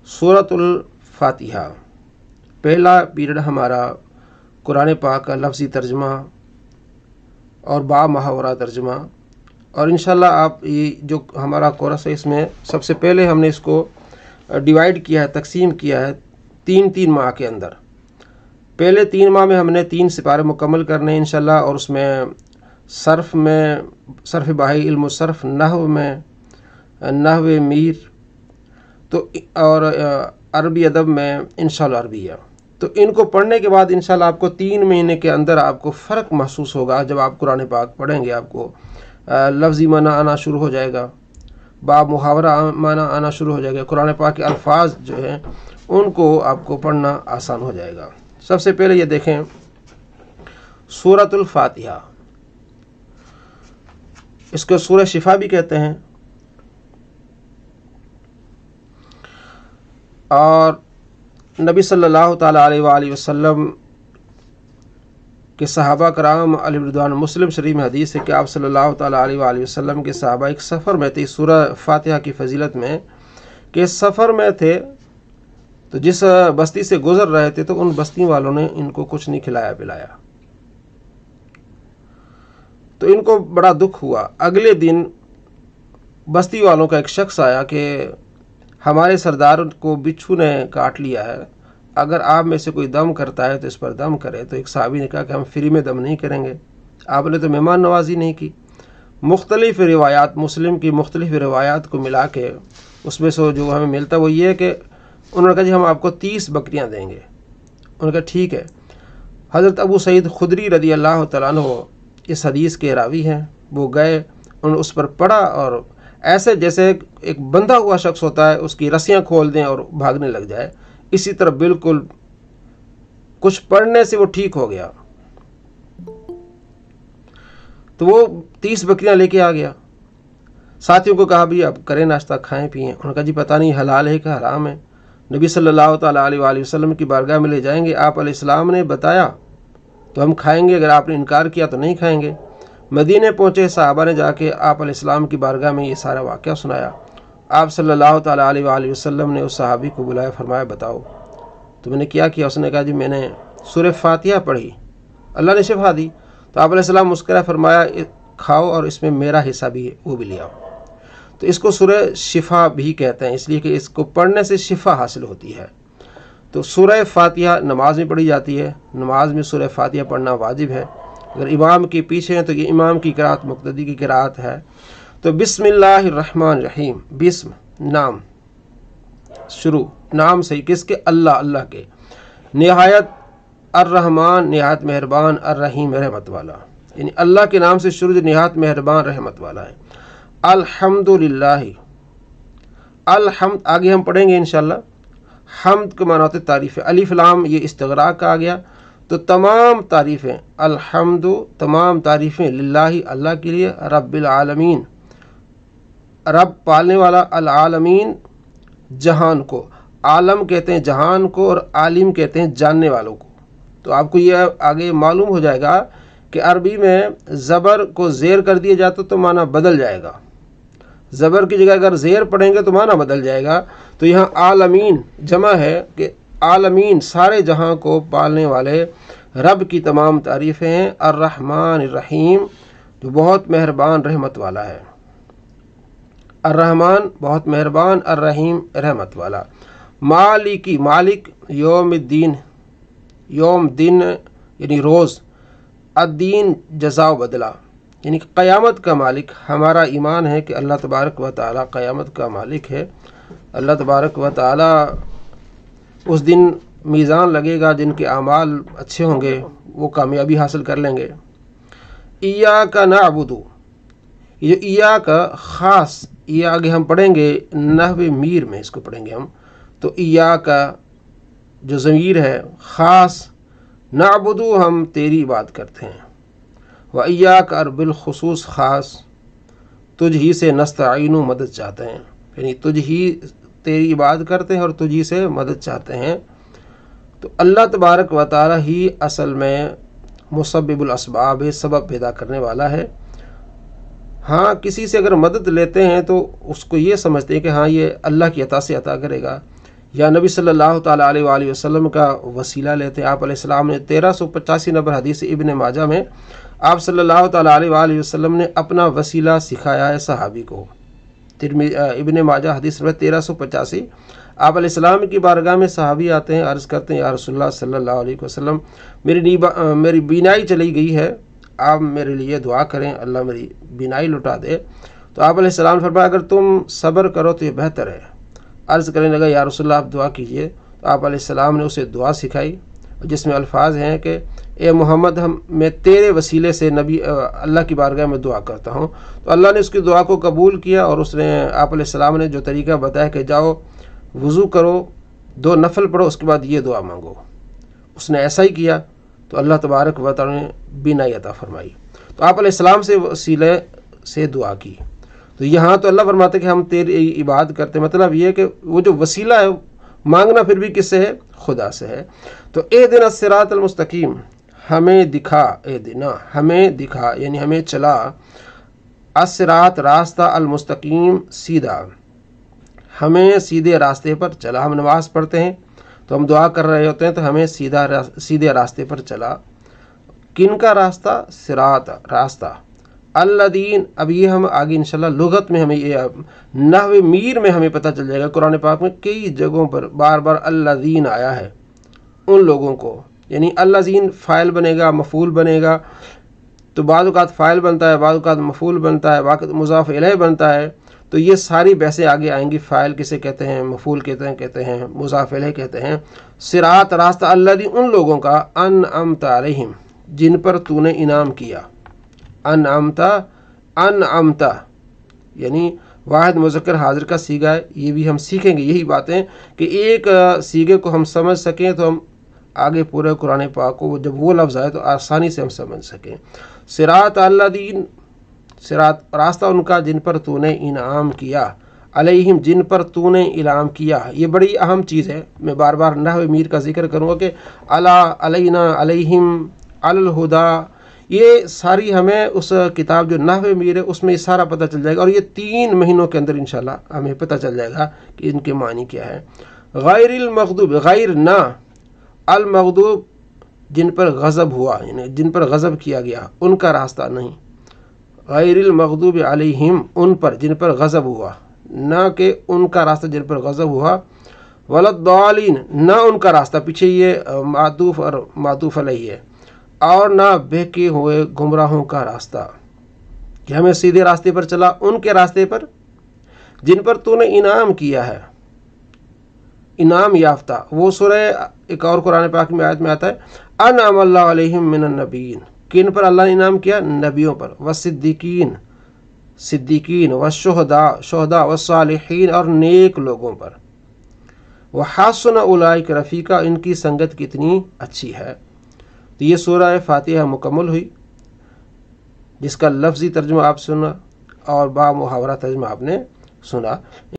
سورۃ الفاتحہ پہلا پیریڈ ہمارا قرآن پاک کا لفظی ترجمہ اور با محاورہ ترجمہ، اور انشاءاللہ آپ یہ جو ہمارا کورس ہے اس میں سب سے پہلے ہم نے اس کو ڈیوائیڈ کیا ہے، تقسیم کیا ہے تین ماہ کے اندر۔ پہلے 3 ماہ میں ہم نے 3 سپارے مکمل کرنے ہیں انشاءاللہ، اور اس میں صرف باہی علم و صرف، نحو میں نحو میر، تو اور عربی ادب میں انشاءاللہ عربیہ۔ تو ان کو پڑھنے کے بعد انشاءاللہ آپ کو 3 مہینے کے اندر آپ کو فرق محسوس ہوگا۔ جب آپ قرآن پاک پڑھیں گے آپ کو لفظی معنی آنا شروع ہو جائے گا، با محاورہ معنی آنا شروع ہو جائے گا، قرآن پاک کے الفاظ جو ہیں ان کو آپ کو پڑھنا آسان ہو جائے گا۔ سب سے پہلے یہ دیکھیں سورۃ الفاتحہ، اس کو سورہ شفا بھی کہتے ہیں، اور نبی صلی اللہ تعالیٰ علیہ وآلہ وسلم کے صحابہ کرام علیہ رضوان، مسلم شریف میں حدیث ہے کہ آپ صلی اللہ تعالیٰ علیہ وآلہ وسلم کے صحابہ ایک سفر میں تھے، سورہ فاتحہ کی فضیلت میں کہ سفر میں تھے تو جس بستی سے گزر رہے تھے تو ان بستی والوں نے ان کو کچھ نہیں کھلایا پلایا، تو ان کو بڑا دکھ ہوا۔ اگلے دن بستی والوں کا ایک شخص آیا کہ ہمارے سردار کو بچھو نے کاٹ لیا ہے، اگر آپ میں سے کوئی دم کرتا ہے تو اس پر دم کرے۔ تو ایک صحابی نے کہا کہ ہم فری میں دم نہیں کریں گے، آپ نے تو مہمان نوازی نہیں کی۔ مختلف روایات، مسلم کی مختلف روایات کو ملا کے اس میں سے جو ہمیں ملتا وہ یہ ہے کہ انہوں نے کہا جی ہم آپ کو 30 بکریاں دیں گے۔ انہوں نے کہا ٹھیک ہے۔ حضرت ابو سعید خدری رضی اللہ تعالیٰ عنہ اس حدیث کے راوی ہیں، وہ گئے، انہوں نے اس پر پڑھا، اور ایسے جیسے ایک بندھا ہوا شخص ہوتا ہے اس کی رسیاں کھول دیں اور بھاگنے لگ جائے، اسی طرح بالکل کچھ پڑھنے سے وہ ٹھیک ہو گیا۔ تو وہ 30 بکریاں لے کے آ گیا، ساتھیوں کو کہا بھی اب کریں ناشتہ، کھائیں پئیں۔ انہوں نے کہا جی پتہ نہیں حلال ہے کہ حرام ہے، نبی صلی اللہ تعالیٰ علیہ وآلہ وسلم کی بارگاہ میں لے جائیں گے، آپ علیہ السلام نے بتایا تو ہم کھائیں گے، اگر آپ نے انکار کیا تو نہیں کھائیں گے۔ مدینے پہنچے، صحابہ نے جا کے آپ علیہ السلام کی بارگاہ میں یہ سارا واقعہ سنایا۔ آپ صلی اللہ تعالیٰ علیہ وآلہ وسلم نے اس صحابی کو بلایا، فرمایا بتاؤ تو میں نے کیا کیا؟ اس نے کہا جی میں نے سورہ فاتحہ پڑھی، اللہ نے شفا دی۔ تو آپ علیہ السلام مسکرائے، فرمایا کھاؤ اور اس میں میرا حصہ بھی ہے، وہ بھی لے آؤ۔ تو اس کو سورہ شفا بھی کہتے ہیں، اس لیے کہ اس کو پڑھنے سے شفا حاصل ہوتی ہے۔ تو سورہ فاتحہ نماز میں پڑھی جاتی ہے، نماز میں سورہ فاتحہ پڑھنا واجب ہے۔ اگر امام کے پیچھے ہیں تو یہ امام کی قرأت مقتدی کی قرأت ہے۔ تو بسم اللہ الرحمن الرحیم، بسم نام، شروع نام سے، کس کے؟ اللہ کے، نہایت الرحمن نہایت مہربان، الرحیم رحمت والا، یعنی اللہ کے نام سے شروع جو نہایت مہربان رحمت والا ہے۔ الحمدللہ، الحمد آگے ہم پڑھیں گے انشاءاللہ۔ حمد کے معنی ہوتے تعریف ہے، الف لام یہ استغراق کا آ گیا، تو تمام تعریفیں، الحمد تمام تعریفیں، للہ اللہ کے لیے، رب العالمین رب پالنے والا، العالمین جہان کو، عالم کہتے ہیں جہان کو، اور عالم کہتے ہیں جاننے والوں کو۔ تو آپ کو یہ آگے معلوم ہو جائے گا کہ عربی میں زبر کو زیر کر دیا جاتا تو معنی بدل جائے گا، زبر کی جگہ اگر زیر پڑھیں گے تو معنی بدل جائے گا۔ تو یہاں عالمین جمع ہے کہ عالمین سارے جہاں کو پالنے والے رب کی تمام تعریفیں ہیں، الرحمن الرحیم جو بہت مہربان رحمت والا ہے، الرحمن بہت مہربان، الرحیم رحمت والا۔ مالکی، مالک یوم الدین، یوم دن یعنی روز، الدین جزا و بدلہ، یعنی قیامت کا مالک۔ ہمارا ایمان ہے کہ اللہ تبارک و تعالی قیامت کا مالک ہے۔ اللہ تبارک و تعالی اس دن میزان لگے گا، جن کے اعمال اچھے ہوں گے وہ کامیابی حاصل کر لیں گے۔ ایاک نعبد، یہ ایاک خاص، یہ آگے ہم پڑھیں گے نحو میر میں، اس کو پڑھیں گے ہم۔ تو ایاک جو ضمیر ہے خاص، نعبد ہم تیری عبادت کرتے ہیں، و ایاک اور بالخصوص خاص تجھ ہی سے نستعین مدد چاہتے ہیں، یعنی تجھ ہی تیری عبادت کرتے ہیں اور تجھ ہی سے مدد چاہتے ہیں۔ تو اللہ تبارک و تعالی ہی اصل میں مسبب الاسباب ہے، سبب پیدا کرنے والا ہے۔ ہاں کسی سے اگر مدد لیتے ہیں تو اس کو یہ سمجھتے ہیں کہ ہاں یہ اللہ کی عطا سے عطا کرے گا، یا نبی صلی اللہ تعالیٰ علیہ وآلہ وسلم کا وسیلہ لیتے ہیں۔ آپ علیہ السلام نے 1385 نمبر حدیث ابن ماجہ میں آپ صلی اللہ تعالیٰ علیہ وآلہ وسلم نے اپنا وسیلہ سکھایا ہے صحابی کو۔ ابن ماجہ حدیث نمبر 1385، آپ علیہ السلام کی بارگاہ میں صحابی آتے ہیں، عرض کرتے ہیں یا رسول اللہ صلی اللہ علیہ وسلم میری بینائی چلی گئی ہے، آپ میرے لیے دعا کریں، اللہ میری بینائی لٹا دے۔ تو آپ علیہ السلام فرمایا اگر تم صبر کرو تو یہ بہتر ہے۔ عرض کرنے لگا یا رسول اللہ آپ دعا کیجئے، تو آپ علیہ السلام نے اسے دعا سکھائی جس میں الفاظ ہیں کہ اے محمد میں تیرے وسیلے سے نبی اللہ کی بارگاہ میں دعا کرتا ہوں۔ تو اللہ نے اس کی دعا کو قبول کیا اور اس نے آپ علیہ السلام نے جو طریقہ بتایا کہ جاؤ وضو کرو، 2 نفل پڑھو، اس کے بعد یہ دعا مانگو، اس نے ایسا ہی کیا تو اللہ تبارک و تعالی نے بینائی عطا فرمائی۔ تو آپ علیہ السلام سے وسیلے سے دعا کی۔ تو یہاں تو اللہ فرماتے کہ ہم تیری عبادت کرتے، مطلب یہ کہ وہ جو وسیلہ ہے مانگنا پھر بھی کس سے ہے؟ خدا سے ہے۔ تو اہدنا الصراط المستقیم، ہمیں دکھا، اہدنا ہمیں دکھا یعنی ہمیں چلا، الصراط راستہ، المستقیم سیدھا، ہمیں سیدھے راستے پر چلا۔ ہم نماز پڑھتے ہیں تو ہم دعا کر رہے ہوتے ہیں تو ہمیں سیدھے راستے پر چلا۔ کن کا راستہ؟ صراط راستہ، الذین، اب یہ ہم آگے انشاءاللہ لغت میں ہمیں یہ نحو میر میں ہمیں پتہ چل جائے گا۔ قرآن پاک میں کئی جگہوں پر بار بار الذین آیا ہے، ان لوگوں کو، یعنی الذین فاعل بنے گا، مفعول بنے گا، تو بعض اوقات فاعل بنتا ہے، بعض اوقات مفعول بنتا ہے، بعض مضاف الیہ بنتا ہے۔ تو یہ ساری بحثیں آگے آئیں گی، فاعل کسے کہتے ہیں، مفعول کہتے ہیں، مضاف الیہ کہتے ہیں۔ صراط راستہ، الذین ان لوگوں کا، انعمت علیہم جن پر تو نے انعام کیا، انعمت یعنی واحد مذکر حاضر کا صیغہ ہے۔ یہ بھی ہم سیکھیں گے یہی باتیں کہ ایک صیغے کو ہم سمجھ سکیں تو ہم آگے پورے قرآن پاک کو جب وہ لفظ آئے تو آسانی سے ہم سمجھ سکیں۔ صراط الذین، صراط راستہ ان کا جن پر تو نے انعام کیا، علیہم جن پر تو نے انعام کیا۔ یہ بڑی اہم چیز ہے، میں بار بار نحو میر کا ذکر کروں گا کہ علی، علینا، علیہم، علی الہدا، یہ ساری ہمیں اس کتاب جو نحو میر ہے اس میں یہ سارا پتہ چل جائے گا، اور یہ 3 مہینوں کے اندر انشاءاللہ ہمیں پتہ چل جائے گا کہ ان کے معنی کیا ہے۔ غیر المغضوب، غیر نہ، المغضوب جن پر غضب ہوا یعنی جن پر غضب کیا گیا، ان کا راستہ نہیں۔ غیر المغضوب علیہم ان پر جن پر غضب ہوا، نہ کہ ان کا راستہ جن پر غضب ہوا، ولا الضالین نہ ان کا راستہ، پیچھے یہ معطوف اور معطوف علیہ ہے، اور نہ بہکے ہوئے گمراہوں کا راستہ، کہ ہمیں سیدھے راستے پر چلا ان کے راستے پر جن پر تو نے انعام کیا ہے، انعام یافتہ۔ وہ سورہ ایک اور قرآن پاک میں آیت میں آتا ہے انعم اللہ علیہم من النبیین، کن پر اللہ نے انعام کیا؟ نبیوں پر، والصدیقین، صدیقین، والشہداء، شہداء، والصالحین اور نیک لوگوں پر، وحسن اولئک رفیقا ان کی سنگت کتنی اچھی ہے۔ تو یہ سورہ فاتحہ مکمل ہوئی جس کا لفظی ترجمہ آپ سنا اور با محاورہ ترجمہ آپ نے سنا۔